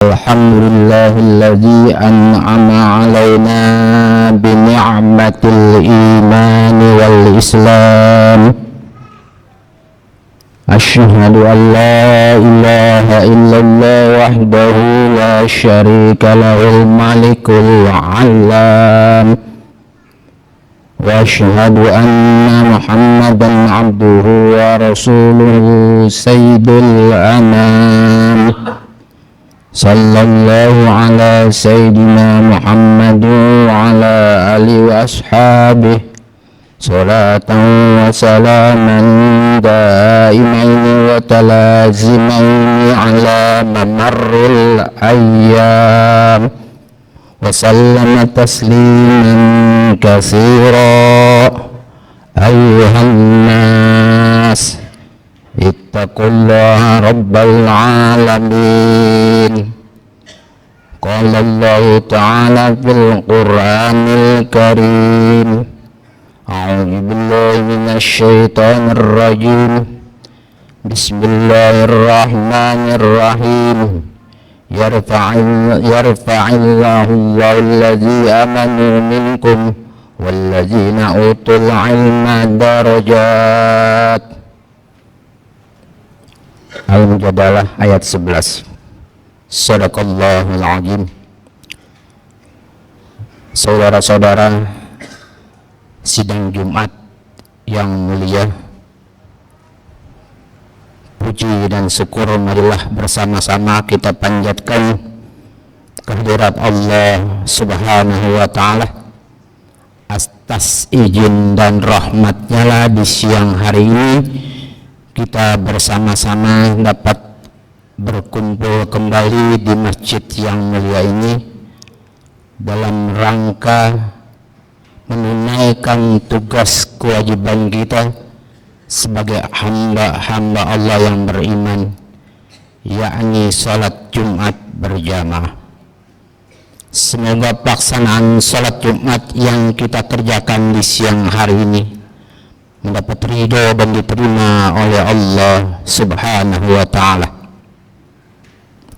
Alhamdulillahilladzi an'ama alaina bi ni'matil iman wal islam. Asyhadu an la ilaha illallah wahdahu la syarika lahul malikul alam. Wa asyhadu anna Muhammadan abduhu wa rasuluhu sayyidul anam. Sallallahu ala sayyidina Muhammad wa ala alihi wa ashabihi salatan wa salaman daimaini wa talazimaini ala mamarril ayyam wa sallama tasliman katsira. Ayyuhan nas ittaqullaha rabbal alamin. Qala Allah ta'ala fil Qur'anil Karim. A'udzu billahi minasy syaithanir rajim. Bismillahirrahmanirrahim. Yarfa'illahu alladzi amanu minkum walladzina utul ilma darajat. Al-Mujadalah ayat 11. Shadaqallahul azim. Saudara-saudara, sidang Jumat yang mulia, puji dan syukur marilah bersama-sama kita panjatkan kehadirat Allah Subhanahu wa ta'ala atas izin dan rahmatnya lah di siang hari ini kita bersama-sama dapat berkumpul kembali di masjid yang mulia ini dalam rangka menunaikan tugas kewajiban kita sebagai hamba-hamba Allah yang beriman, yakni salat Jumat berjamaah. Semoga pelaksanaan salat Jumat yang kita kerjakan di siang hari ini mendapat ridho dan diterima oleh Allah Subhanahu wa ta'ala.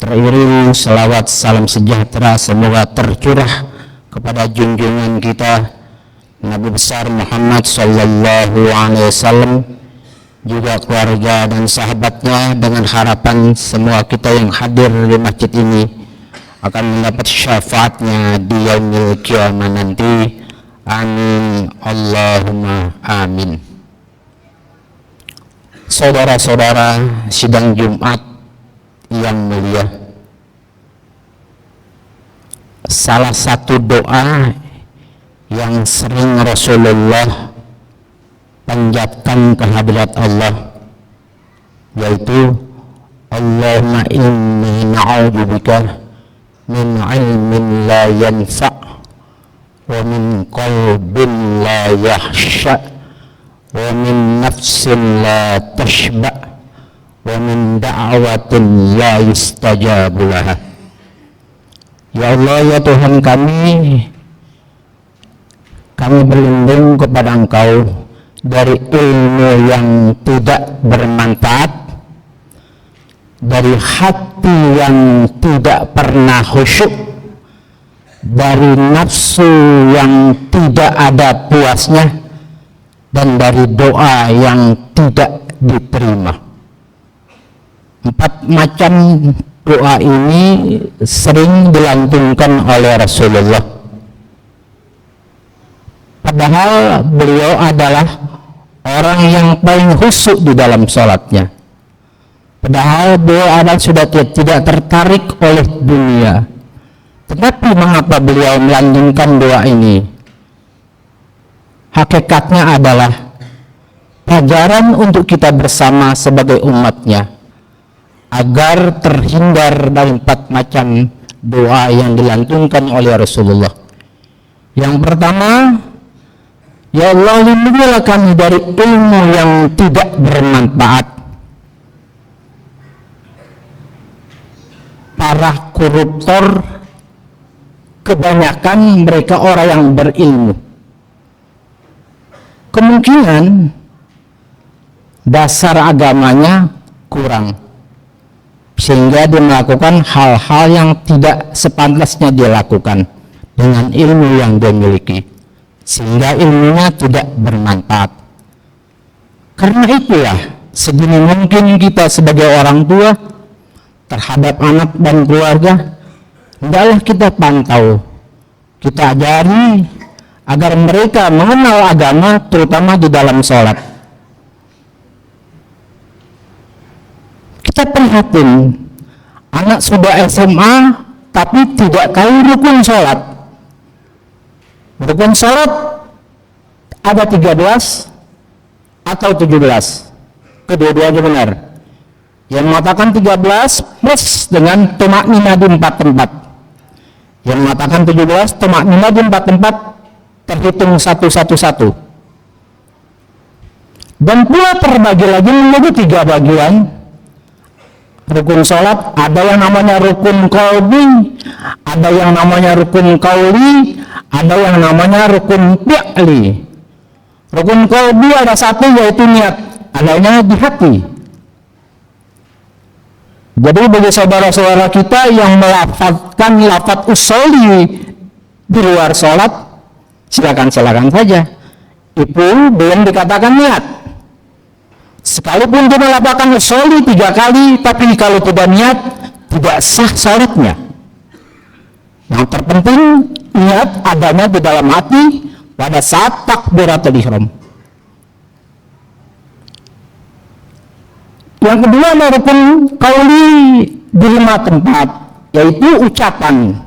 Teriring selawat salam sejahtera semoga tercurah kepada junjungan kita Nabi besar Muhammad sallallahu alaihi wasallam, juga keluarga dan sahabatnya, dengan harapan semua kita yang hadir di masjid ini akan mendapat syafaatnya di yaumil qiyamah nanti. Amin Allahumma amin. Saudara-saudara sidang Jumat yang mulia, salah satu doa yang sering Rasulullah panjatkan kehadirat Allah yaitu Allahumma inni na'udzubika min ilmin la yanfa' wa min qalbin la yakhsha' wa min nafsin la tashba' wa min da'watin la yustajabu laha. Ya Allah, ya Tuhan kami berlindung kepada Engkau dari ilmu yang tidak bermanfaat, dari hati yang tidak pernah khusyuk, dari nafsu yang tidak ada puasnya, dan dari doa yang tidak diterima. 4 macam doa ini sering dilantunkan oleh Rasulullah, padahal beliau adalah orang yang paling khusyuk di dalam sholatnya. Padahal beliau adalah sudah tidak tertarik oleh dunia. Tetapi mengapa beliau melanjutkan doa ini? Hakikatnya adalah pelajaran untuk kita bersama sebagai umatnya agar terhindar dari 4 macam doa yang dilantunkan oleh Rasulullah. Yang pertama, ya Allah, lindungilah kami dari ilmu yang tidak bermanfaat. Para koruptor kebanyakan mereka orang yang berilmu. Kemungkinan dasar agamanya kurang, sehingga dia melakukan hal-hal yang tidak sepantasnya dia lakukan dengan ilmu yang dia miliki, sehingga ilmunya tidak bermanfaat. Karena itulah sedini mungkin kita sebagai orang tua terhadap anak dan keluarga, hendaklah kita pantau, kita ajari agar mereka mengenal agama, terutama di dalam sholat. Kita perhatiin, anak sudah SMA tapi tidak tahu rukun sholat. Rukun sholat ada 13 atau 17, kedua-duanya benar. Yang mengatakan 13 plus dengan tumaknina di 4 tempat. Yang mengatakan 17 tumaknina di 4 tempat terhitung 111. Dan pula terbagi lagi menjadi 3 bagian. Rukun sholat ada yang namanya rukun qalbi, ada yang namanya rukun qauli, ada yang namanya rukun fi'li. Rukun qalbi ada 1, yaitu niat, adanya di hati. Jadi bagi saudara-saudara kita yang melafadzkan lafadz usholi di luar sholat, silakan saja. Itu belum dikatakan niat. Sekalipun dia melakukan usholi 3 kali, tapi kalau tidak niat, tidak sah sholatnya. Yang terpenting niat adanya di dalam hati pada saat takbiratul ihram. Yang kedua rukun qauli di 5 tempat, yaitu ucapan.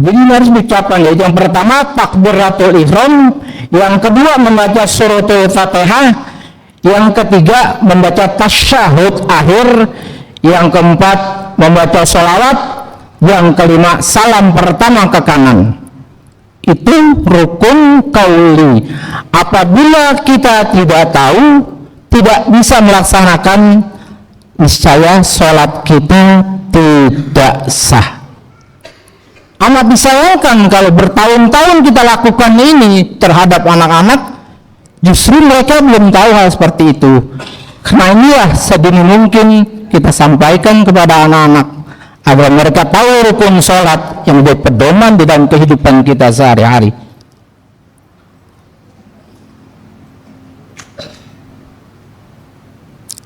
Jadi harus diucapkan, yaitu yang pertama takbiratul ihram, yang kedua membaca suratul Fatihah, yang ketiga membaca tasyahud akhir, yang keempat membaca sholawat, yang kelima salam pertama ke kanan. Itu rukun qauli. Apabila kita tidak tahu, tidak bisa melaksanakan, niscaya sholat kita tidak sah. Amat disayangkan kalau bertahun-tahun kita lakukan ini terhadap anak-anak, justru mereka belum tahu hal seperti itu. Karena inilah sedini mungkin kita sampaikan kepada anak-anak agar mereka tahu rukun sholat yang menjadi pedoman di dalam kehidupan kita sehari-hari.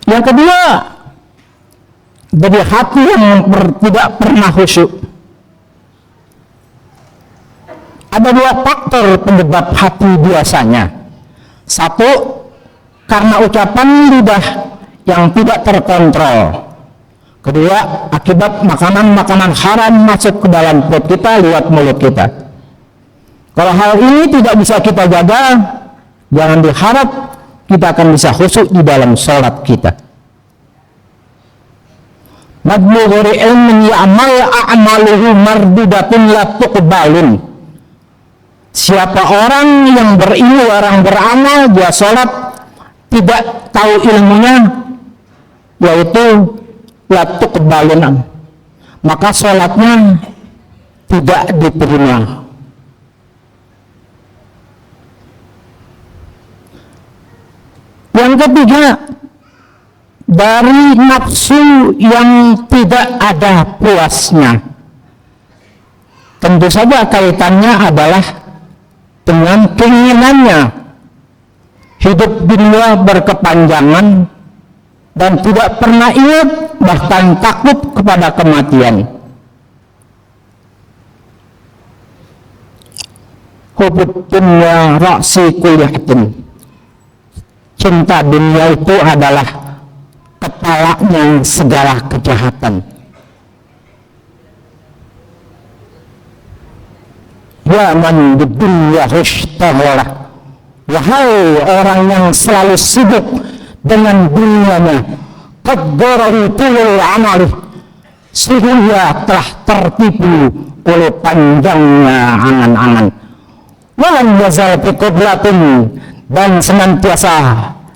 Yang kedua, dari hati yang tidak pernah khusyuk. Ada 2 faktor penyebab hati biasanya. 1, karena ucapan lidah yang tidak terkontrol. Kedua, akibat makanan-makanan haram masuk ke dalam perut kita lewat mulut kita. Kalau hal ini tidak bisa kita jaga, jangan diharap kita akan bisa khusyuk di dalam sholat kita. Madlu ilmin ya'mal a'maluhu mardudatun la tuqbalun. Siapa orang yang berilmu, orang beramal, dia sholat tidak tahu ilmunya, yaitu la tuqbalun, maka sholatnya tidak diterima. Yang ketiga, dari nafsu yang tidak ada puasnya. Tentu saja kaitannya adalah dengan keinginannya hidup dunia berkepanjangan dan tidak pernah ingat, bahkan takut kepada kematian. Hubbud dunya ra'si kulli hatin. Cinta dunia itu adalah kepalanya segala kejahatan. Ya man bidunya hushtaghalah. Wahai orang yang selalu sibuk dengan dunianya, qaddarahu tulul amali, sehingga telah tertipu oleh panjangnya angan-angan. Walam yazal fi qiblatin, dan senantiasa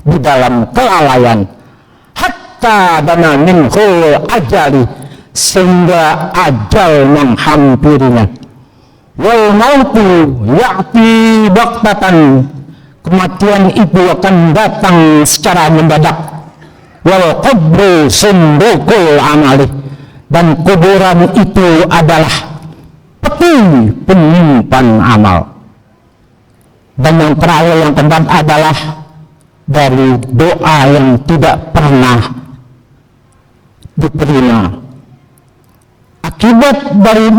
di dalam kelalaian, hatta dana minhul ajali, sehingga ajal menghampirinya. Wal mautu ya'ti baktatan, kematian itu akan datang secara mendadak. Wal qabru sundukul amali, dan kuburan itu adalah peti penyimpan amal. Dan yang terakhir yang keempat adalah dari doa yang tidak pernah diterima. Akibat dari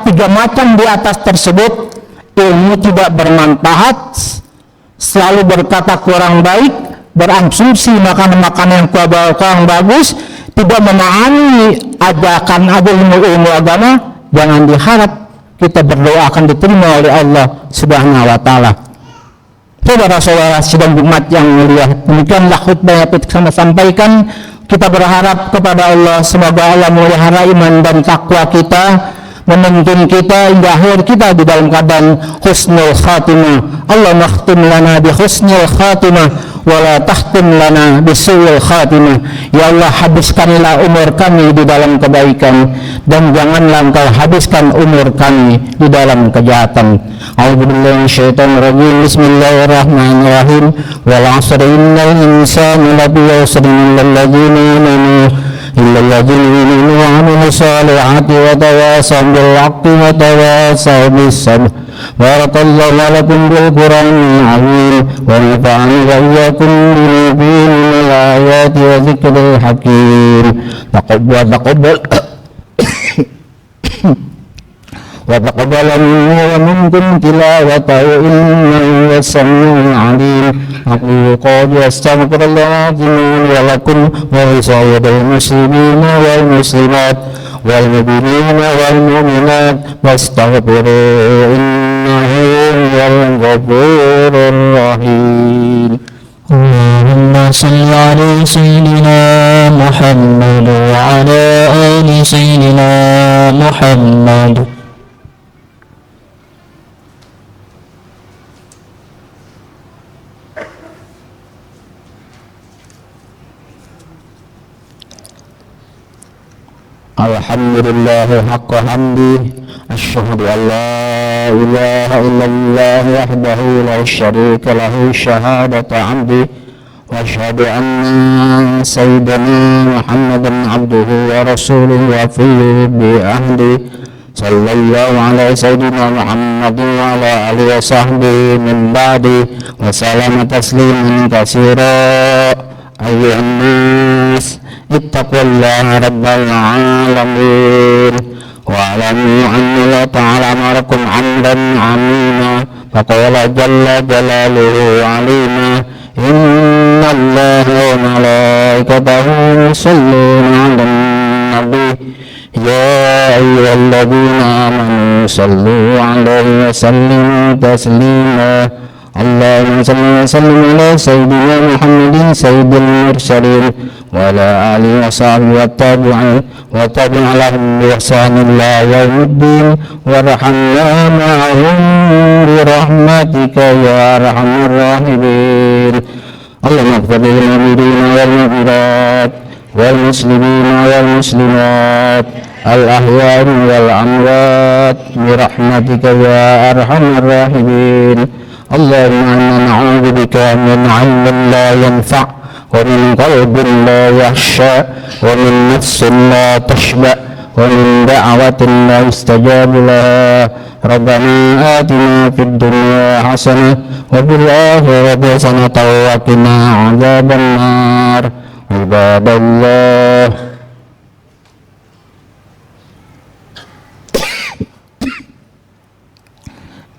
tiga macam di atas tersebut, ilmu tidak bermanfaat, selalu berkata kurang baik, berasumsi makanan-makanan yang kurang bagus, tidak memahami ajakan ilmu agama. Jangan diharap kita berdoa akan diterima oleh Allah Subhanahu wa Ta'ala. Saudara-saudara sidang Jumat yang mulia, demikianlah khutbah yang kita sampaikan. Kita berharap kepada Allah semoga Allah memelihara iman dan takwa kita, menuntun kita hingga akhir kita di dalam keadaan husnul khatimah. Allah makhtim lana bi husnul khatimah wa la tahtim lana bi su'il khatimah. Ya Allah, habiskanlah umur kami di dalam kebaikan dan janganlah Engkau habiskan umur kami di dalam kejahatan. A'udzubillahi minasyaitonir rajim. Bismillahirrahmanirrahim. Wal 'asri innal insana lafi khusrin illal ladzina amanu wa 'amilus solihati wa tawasaw bil haqqi wa tawasaw bis sabr. Barakallahu lakum bil Qur'anil 'azim wa nafa'ani wa iyyakum bil ayati wa dzikril hakim. Taqabbal وتقبل منه ومنكم تلاوته إنه هو السميع العليم. أقول قولي أستغفر الله العظيم لي ولكم ولسائر المسلمين والمسلمات والمؤمنين والمؤمنات واستغفروه إنه هو الغفور الرحيم. اللهم صل على سيدنا محمد وعلى آل سيدنا محمد. Alhamdulillah haqqa hamdi, asyhadu an la ilaha illallah wahdahu la syarika lahu syahadata 'abdi wa asyhadu anna sayyidana Muhammadan 'abduhu wa rasuluhu wa fiyuhu bi ahdi. Sallallahu ala sayyidina Muhammadin wa ala alihi wa sahbihi min ba'di wa salama tasliman katsira. Ayyuhan nas ittaqullaha rabbal alamin wa'lamu anna Allah ta'ala amarakum amran 'azima faqala jalla jalaluhu 'alima inna Allaha wa malaikatahu yusholluna 'alan nabi ya ayyuhalladzina amanu shallu 'alaihi wa sallimu taslima. Allahumma salli wa sallim ala sayyidina Muhammadin sayyidil mursalin wa ala alihi wa sahbihi wa tabi'in lahum bi ihsanin ila yaumiddin warhamna ma'ahum bi rahmatika ya arhamar rahimin. Allahumma ighfir lil mu'minina wal mu'minat wal muslimina wal muslimat al ahya'i wal amwat bi rahmatika ya arhamar rahimin. Allahumma inna na'udzu bika min 'ilmin la yanfa' wa min qalbin la yakhsha wa min nafsin la tashba' wa min da'watin la yustajabu laha. Rabbana atina fid dunya hasanah wa fil akhirati hasanah wa qina 'adzaban nar. Ibadallah,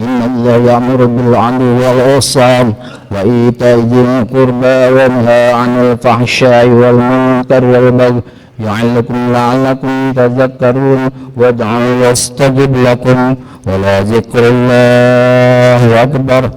inna Allah ya'muru bil 'adli wal ihsan wa ita'i dzil qurba wa yanha 'anil fahsya'i wal munkari wal baghi ya'idukum la'allakum tadhakkarun wad'u yastajib lakum wa la dzikrullahi akbar.